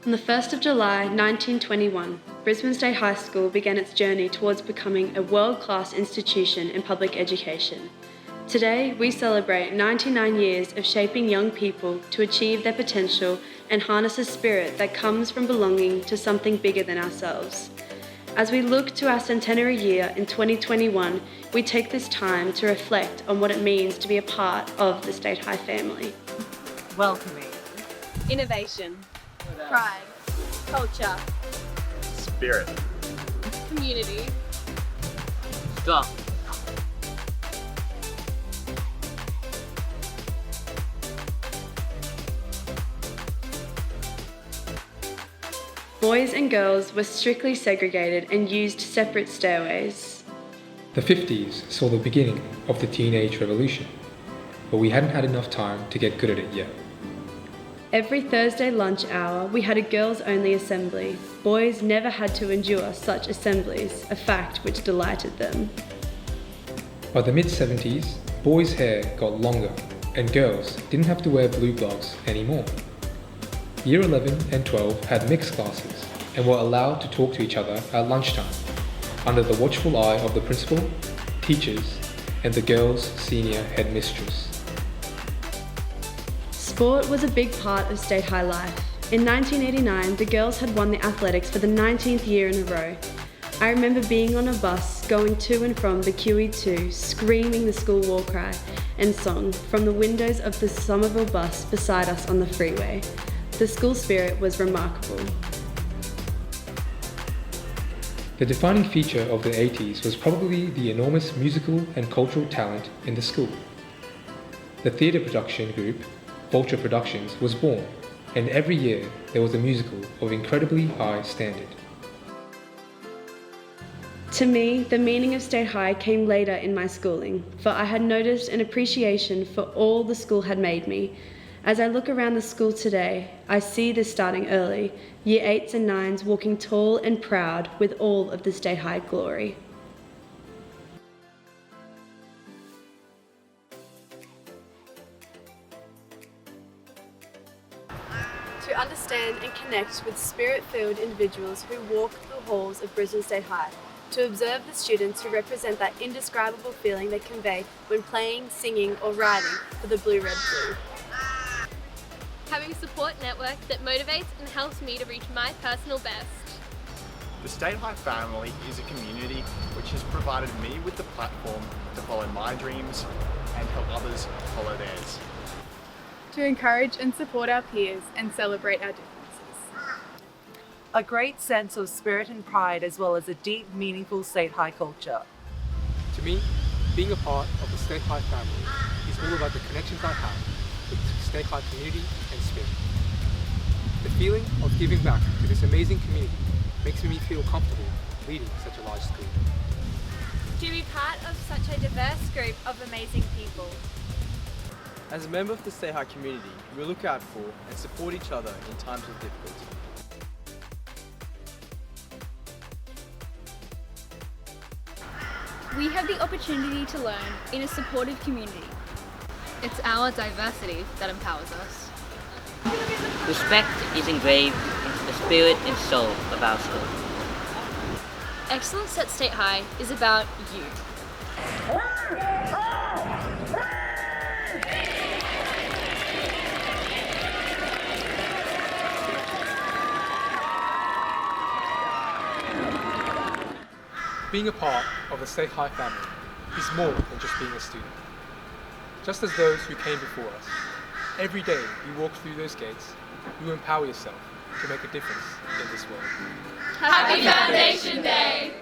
On the 1st of July 1921, Brisbane State High School began its journey towards becoming a world-class institution in public education. Today, we celebrate 99 years of shaping young people to achieve their potential and harness a spirit that comes from belonging to something bigger than ourselves. As we look to our centenary year in 2021, we take this time to reflect on what it means to be a part of the State High family. Welcoming. Innovation. Pride. Culture. Spirit. Community. Strong. Boys and girls were strictly segregated and used separate stairways. The 50s saw the beginning of the teenage revolution, but we hadn't had enough time to get good at it yet. Every Thursday lunch hour, we had a girls-only assembly. Boys never had to endure such assemblies, a fact which delighted them. By the mid-70s, boys' hair got longer, and girls didn't have to wear blue gloves anymore. Year 11 and 12 had mixed classes and were allowed to talk to each other at lunchtime, under the watchful eye of the principal, teachers, and the girls' senior headmistress. Sport was a big part of State High life. In 1989, the girls had won the athletics for the 19th year in a row. I remember being on a bus going to and from the QE2, screaming the school war cry and song from the windows of the Somerville bus beside us on the freeway. The school spirit was remarkable. The defining feature of the 80s was probably the enormous musical and cultural talent in the school. The theatre production group, Vulture Productions, was born, and every year there was a musical of incredibly high standard. To me, the meaning of State High came later in my schooling, for I had noticed an appreciation for all the school had made me. As I look around the school today, I see this starting early, Year 8s and 9s walking tall and proud with all of the State High glory. To understand and connect with spirit-filled individuals who walk the halls of Brisbane State High, to observe the students who represent that indescribable feeling they convey when playing, singing or riding for the blue, red, blue. Having a support network that motivates and helps me to reach my personal best. The State High family is a community which has provided me with the platform to follow my dreams and help others follow theirs. To encourage and support our peers and celebrate our differences. A great sense of spirit and pride, as well as a deep, meaningful State High culture. To me, being a part of the State High family is all about the connections I have with the State High community and spirit. The feeling of giving back to this amazing community makes me feel comfortable leading such a large school. To be part of such a diverse group of amazing people. As a member of the State High community, we look out for and support each other in times of difficulty. We have the opportunity to learn in a supportive community. It's our diversity that empowers us. Respect is engraved into the spirit and soul of our school. Excellence at State High is about you. Being a part of the State High family is more than just being a student. Just as those who came before us, every day you walk through those gates, you empower yourself to make a difference in this world. Happy Foundation Day!